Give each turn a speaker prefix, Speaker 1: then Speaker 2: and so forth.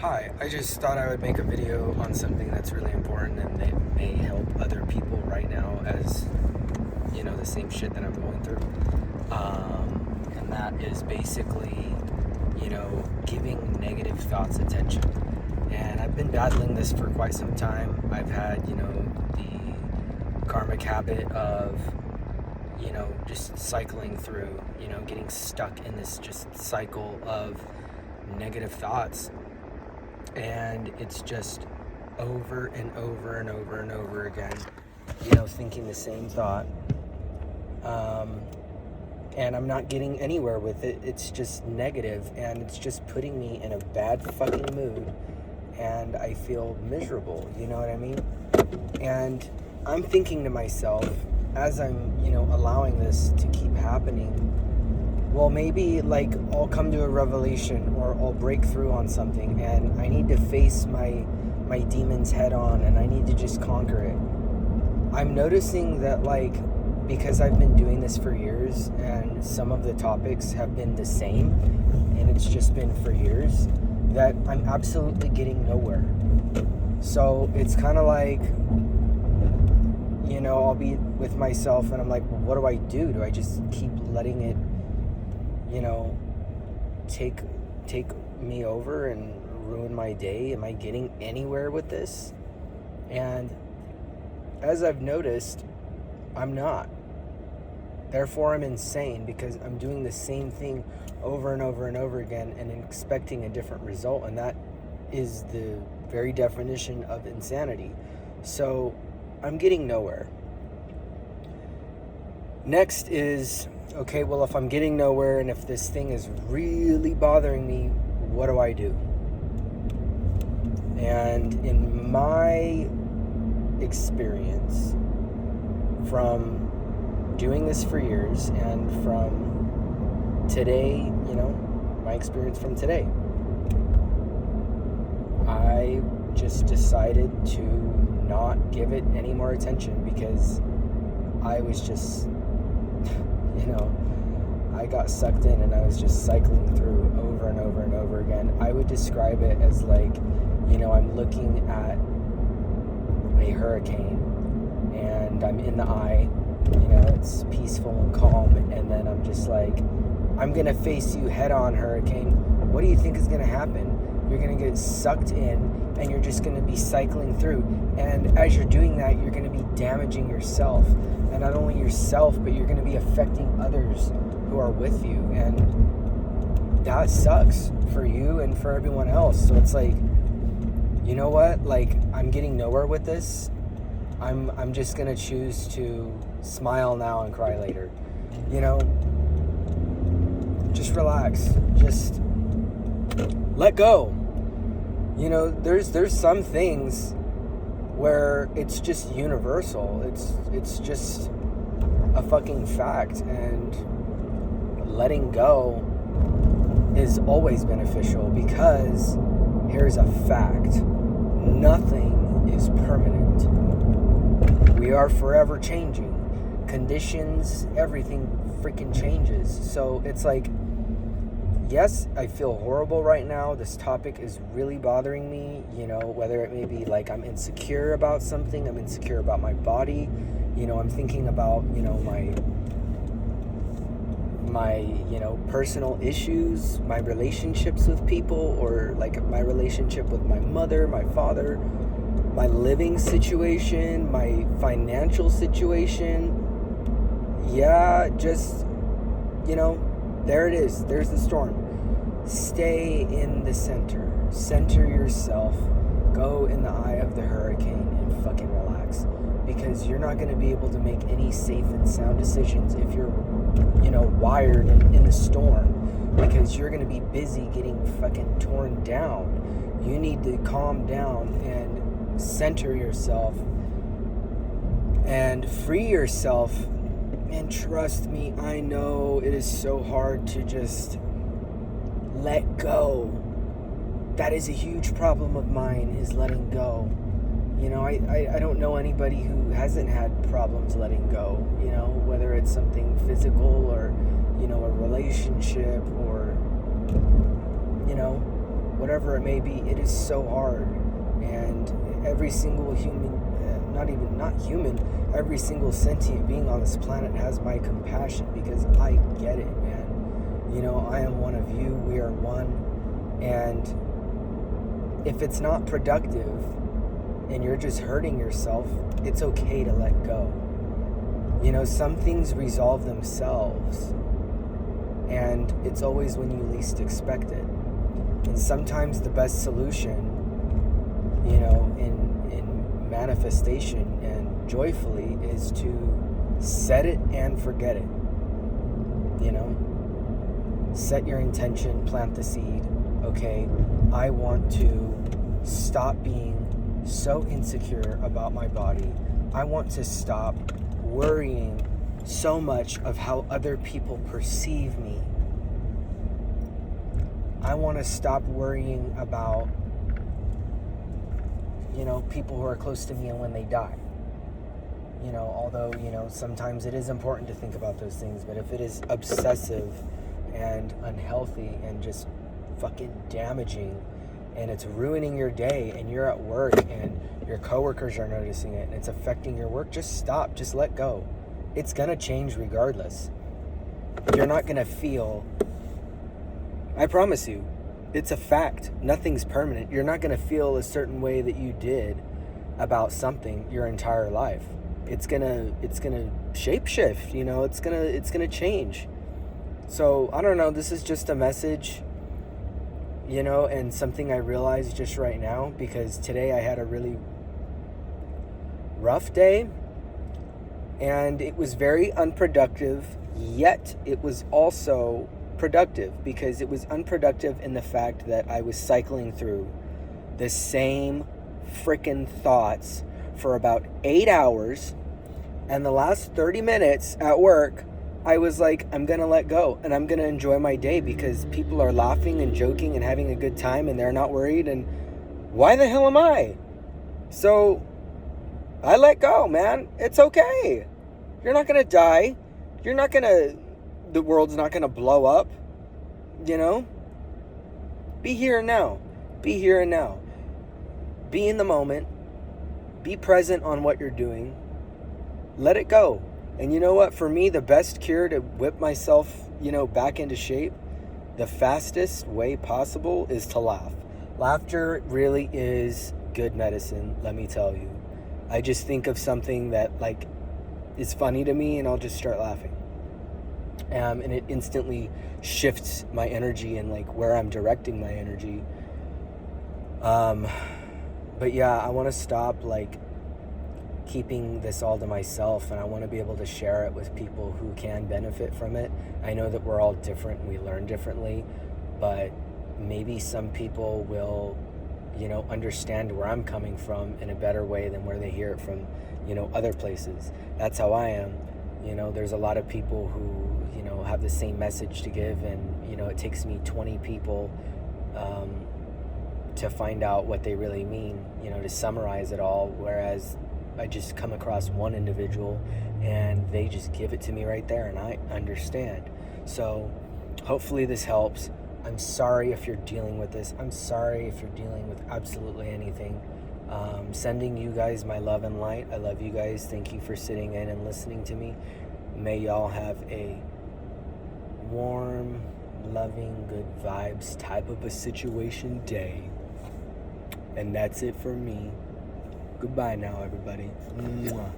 Speaker 1: Hi, I just thought I would make a video on something that's really important and that may help other people right now as, the same shit that I'm going through. And that is basically, giving negative thoughts attention. And I've been battling this for quite some time. I've had, the karmic habit of, just cycling through, getting stuck in this just cycle of negative thoughts. And it's just over and over and over and over again, thinking the same thought. And I'm not getting anywhere with it. It's just negative, and it's just putting me in a bad fucking mood, and I feel miserable, you know what I mean? And I'm thinking to myself, as I'm, allowing this to keep happening, well, maybe I'll come to a revelation, or I'll break through on something, and I need to face my demons head on, and I need to just conquer it. I'm noticing that because I've been doing this for years, and some of the topics have been the same, and it's just been for years, that I'm absolutely getting nowhere. So it's kind of I'll be with myself, and I'm like, well, what do I do? Do I just keep letting it take me over and ruin my day? Am I getting anywhere with this? And as I've noticed, I'm not. Therefore, I'm insane, because I'm doing the same thing over and over and over again and expecting a different result, and that is the very definition of insanity. So I'm getting nowhere. Next is, okay, well, if I'm getting nowhere and if this thing is really bothering me, what do I do? And in my experience from doing this for years, and from today, my experience from today, I just decided to not give it any more attention, because I was just I got sucked in, and I was just cycling through over and over and over again. I would describe it as I'm looking at a hurricane, and I'm in the eye, it's peaceful and calm, and then I'm just I'm gonna face you head on, hurricane. What do you think is gonna happen? You're gonna get sucked in, and you're just gonna be cycling through, and as you're doing that, you're gonna be damaging yourself, and not only yourself, but you're gonna be affecting others who are with you, and that sucks for you and for everyone else. So it's you know what? I'm getting nowhere with this. I'm just gonna choose to smile now and cry later. Just relax. Just let go. There's some things where it's just universal. It's just a fucking fact, and letting go is always beneficial, because here's a fact: nothing is permanent. We are forever changing. Conditions, everything freaking changes. So it's yes, I feel horrible right now. This topic is really bothering me, whether it may be I'm insecure about something, I'm insecure about my body, I'm thinking about, my personal issues, my relationships with people, or my relationship with my mother, my father, my living situation, my financial situation. Yeah, just, there it is. There's the storm. Stay in the center. Center yourself. Go in the eye of the hurricane and fucking relax. Because you're not going to be able to make any safe and sound decisions if you're, wired in the storm. Because you're going to be busy getting fucking torn down. You need to calm down and center yourself and free yourself. And trust me, I know it is so hard to just let go. That is a huge problem of mine, is letting go. I don't know anybody who hasn't had problems letting go, whether it's something physical or, a relationship, or, whatever it may be, it is so hard. And every single human, not human, every single sentient being on this planet has my compassion, because I get it, man. I am one of you, we are one. And if it's not productive and you're just hurting yourself, it's okay to let go. Some things resolve themselves, and it's always when you least expect it. And sometimes the best solution, in manifestation and joyfully, is to set it and forget it. Set your intention, plant the seed. Okay, I want to stop being so insecure about my body. I want to stop worrying so much of how other people perceive me. I want to stop worrying about, people who are close to me and when they die. Although, sometimes it is important to think about those things, but if it is obsessive and unhealthy and just fucking damaging, and it's ruining your day, and you're at work and your coworkers are noticing it and it's affecting your work, just stop, just let go. It's gonna change regardless. You're not gonna feel, I promise you, it's a fact, nothing's permanent. You're not gonna feel a certain way that you did about something your entire life. It's gonna shapeshift, it's gonna change. So I don't know, this is just a message, and something I realized just right now, because today I had a really rough day, and it was very unproductive, yet it was also productive, because it was unproductive in the fact that I was cycling through the same freaking thoughts for about 8 hours, and the last 30 minutes at work, I was like, I'm going to let go, and I'm going to enjoy my day, because people are laughing and joking and having a good time, and they're not worried, and why the hell am I? So I let go, man. It's okay. You're not going to die. The world's not going to blow up, Be here and now. Be here and now. Be in the moment. Be present on what you're doing. Let it go. And you know what? For me, the best cure to whip myself, back into shape, the fastest way possible, is to laugh. Laughter really is good medicine, let me tell you. I just think of something that, is funny to me, and I'll just start laughing. And it instantly shifts my energy and, where I'm directing my energy. But yeah, I want to stop, keeping this all to myself, and I want to be able to share it with people who can benefit from it. I know that we're all different and we learn differently, but maybe some people will, understand where I'm coming from in a better way than where they hear it from, other places. That's how I am. There's a lot of people who, have the same message to give, and, it takes me 20 people to find out what they really mean, to summarize it all, whereas I just come across one individual and they just give it to me right there, and I understand. So hopefully this helps. I'm sorry if you're dealing with this. I'm sorry if you're dealing with absolutely anything. Sending you guys my love and light. I love you guys. Thank you for sitting in and listening to me. May y'all have a warm, loving, good vibes type of a situation day. And that's it for me. Goodbye now, everybody. Mwah.